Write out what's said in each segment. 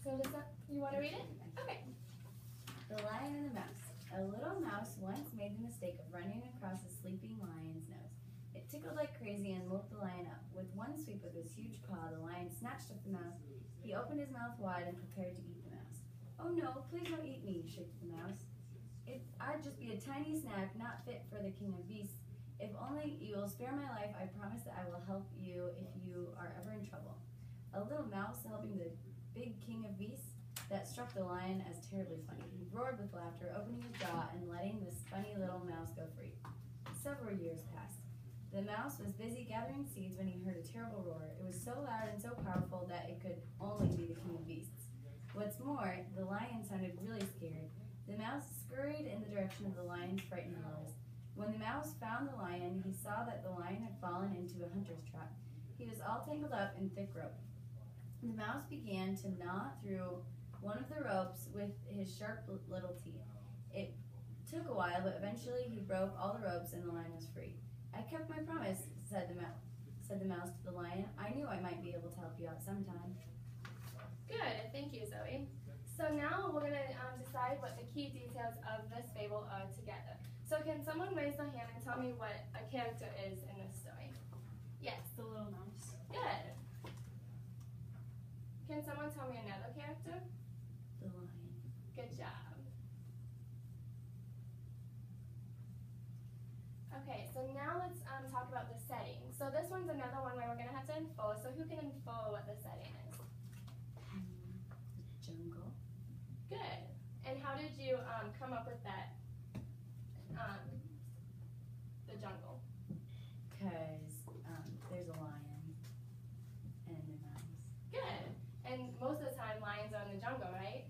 So you want to read it? Okay. The Lion and the Mouse. A little mouse once made the mistake of running across a sleeping lion's nose. It tickled like crazy and woke the lion up. With one sweep of his huge paw, the lion snatched up the mouse. He opened his mouth wide and prepared to eat the mouse. "Oh no, please don't eat me," shrieked the mouse. "I'd just be a tiny snack, not fit for the king of beasts. If only you will spare my life, I promise that I will help you if you are ever in trouble." A little mouse helping the big king of beasts? That struck the lion as terribly funny. He roared with laughter, opening his jaw and letting this funny little mouse go free. Several years passed. The mouse was busy gathering seeds when he heard a terrible roar. It was so loud and so powerful that it could only be the king of beasts. What's more, the lion sounded really scared. The mouse scurried in the direction of the lion's frightened noise. When the mouse found the lion, he saw that the lion had fallen into a hunter's trap. He was all tangled up in thick rope. The mouse began to gnaw through one of the ropes with his sharp little teeth. It took a while, but eventually he broke all the ropes and the lion was free. "I kept my promise," said the mouse to the lion. "I knew I might be able to help you out sometime." Good, thank you, Zoe. So now we're going to decide what the key details of this fable are together. So can someone raise their hand and tell me what a character is in this story? Yes. The little mouse. Good. Can someone tell me another character? The lion. Good job. Okay, so now let's talk about the setting. So this one's another one where we're going to have to infer. So who can infer what the setting is? The jungle. Good. And how did you come up with that, the jungle? Because there's a lion and a mouse. Good. And most of the time, lions are in the jungle, right?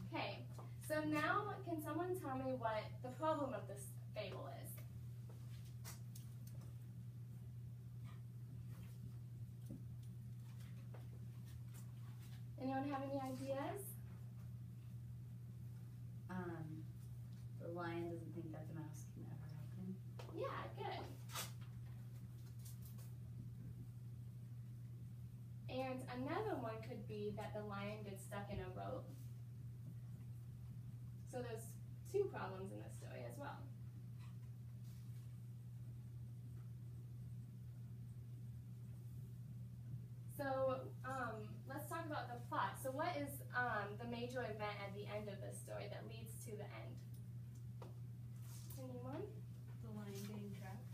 Okay. So now, can someone tell me what the problem of this fable is? Anyone have any ideas? The lion doesn't think that the mouse can ever help him. Yeah, good. And another one could be that the lion gets stuck in a rope. So there's two problems in this story as well. So let's talk about the plot. So what is the major event at the end of this story that leads to the end? Anyone? The lion getting trapped.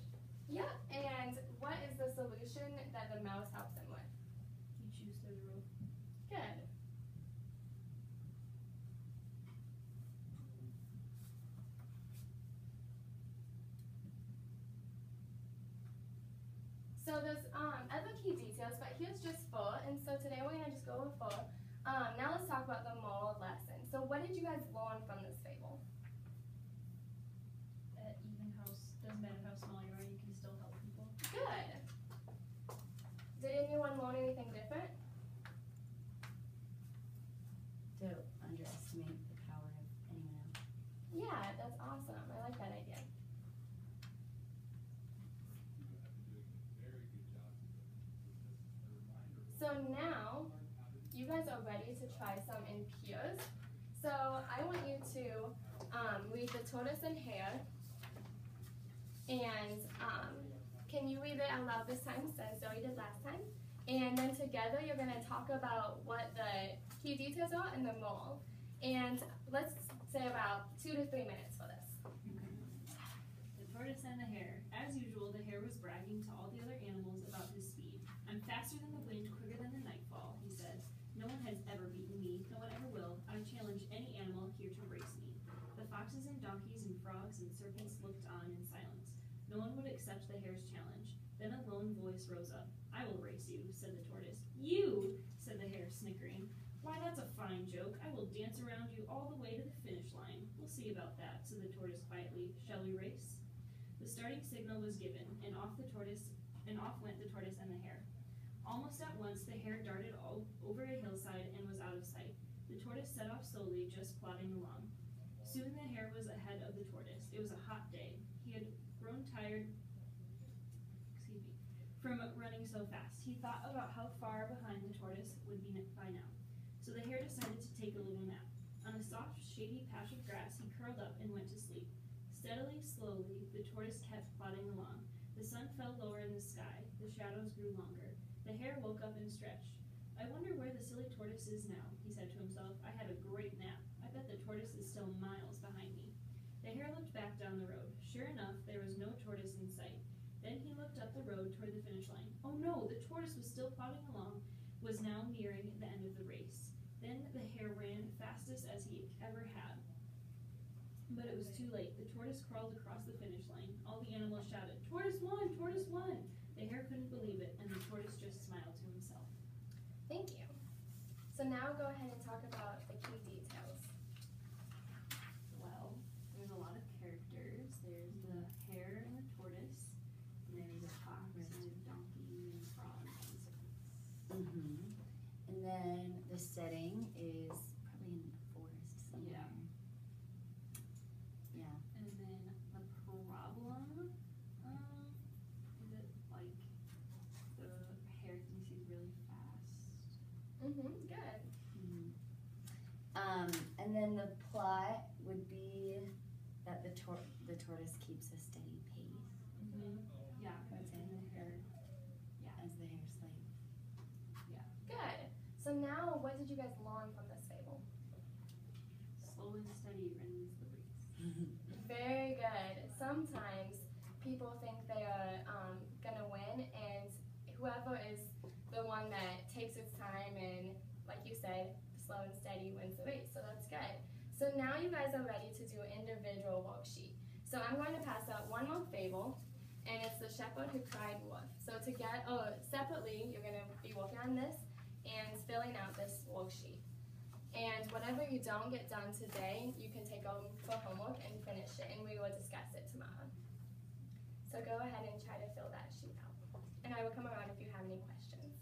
Yeah, and what is the solution that the mouse helps him with? He chews through the rope. Good. So there's other key details, but here's just 4, and so today we're going to just go with 4. Now let's talk about the moral lesson. So what did you guys learn from this fable? That even house, doesn't matter how small you are, you can still help people. Good. Did anyone learn anything different? To underestimate the power of anyone else. Yeah, that's awesome. I like that idea. So now, you guys are ready to try some in Pures. So I want you to read The Tortoise and Hare. And can you read it out loud this time, since Zoe did last time? And then together you're going to talk about what the key details are and the moral. And let's say about 2 to 3 minutes for this. The tortoise and the hare. As usual, the hare was bragging to all the other animals about his speed. "I'm faster than the wind, quicker than the nightfall," he said. "No one has ever beaten me, no one ever will. I challenge any animal here to race me." The foxes and donkeys and frogs and serpents looked on in silence. No one would accept the hare's challenge. Then a lone voice rose up. "I will race you," said the tortoise. "You?" said the hare, snickering. "Why, that's a fine joke. I will dance around you all the way to the finish line." "We'll see about that," said the tortoise quietly. "Shall we race?" The starting signal was given, and off went the tortoise and the hare. Almost at once, the hare darted over a hillside and was out of sight. The tortoise set off slowly, just plodding along. Soon the hare was ahead of the tortoise. It was a hot day. He had grown tired from running so fast. He thought about how far behind the tortoise would be by now. So the hare decided to take a little nap. On a soft, shady patch of grass, he curled up and went to sleep. Steadily, slowly, the tortoise kept plodding along. The sun fell lower in the sky. The shadows grew longer. The hare woke up and stretched. I wonder where the silly tortoise is now, he said to himself. I had a great nap. I bet the tortoise is still miles behind me. The hare looked back down the road. Sure enough, there was no tortoise in sight. Then he looked up the road toward the finish line. Oh no, the tortoise was still plodding along, was now nearing the end of the race. Then the hare ran fastest as he ever had. But it was too late. The tortoise crawled across the finish line. All the animals shouted, "Tortoise won! Tortoise won!" The hare couldn't believe it, and the tortoise just smiled to himself. Thank you. So now go ahead and talk about the key details. Well, there's a lot of characters. There's the hare and the tortoise, and there's a fox and a donkey and a frog and serpents. And then the setting is probably in a forest somewhere. Yeah. And then the problem, is it like the hare thinks he's really fast? Good. And then the plot would be that the tortoise keeps a steady pace. Yeah. What's in the hare? Yeah. As the hare slave. Good. So now, what did you guys learn from this fable? Slow and steady wins the race. Very good. Sometimes people think they are gonna win, and whoever is the one that takes its time and, like you said, slow and steady wins the race. So that's good. So now you guys are ready to do an individual worksheet. So I'm going to pass out one more fable, and it's the shepherd who cried wolf. So separately, you're gonna be working on this and filling out this worksheet. And whatever you don't get done today, you can take home for homework and finish it, and we will discuss it tomorrow. So go ahead and try to fill that sheet out. And I will come around if you have any questions.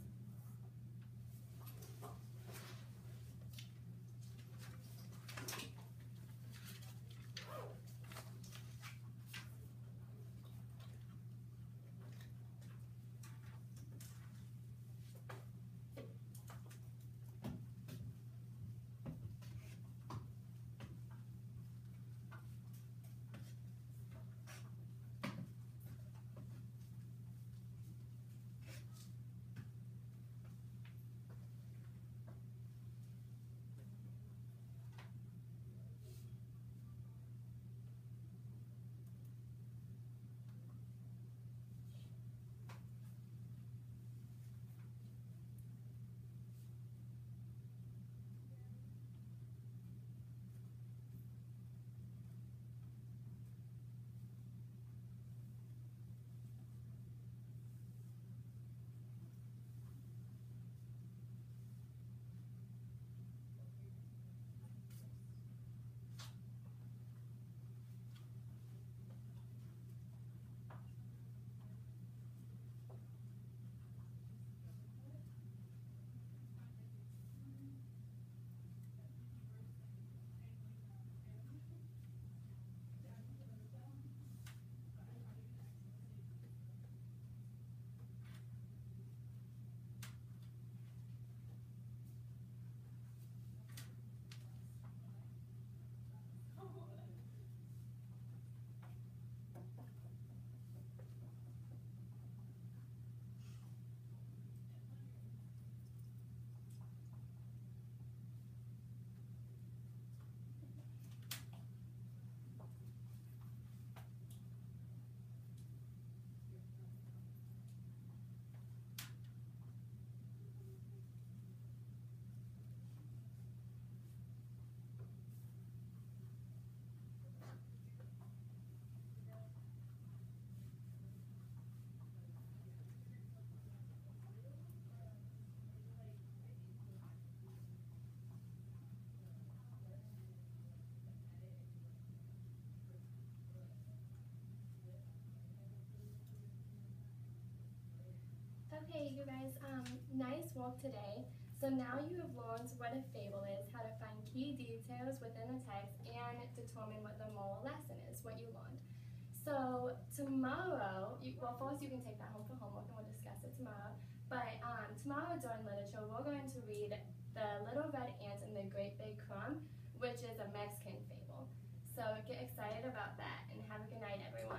Okay, you guys, nice work today. So now you have learned what a fable is, how to find key details within the text, and determine what the moral lesson is, what you learned. So tomorrow, first you can take that home for homework and we'll discuss it tomorrow. But tomorrow during literature, we're going to read The Little Red Ant and the Big Crumb, which is a Mexican fable. So get excited about that and have a good night, everyone.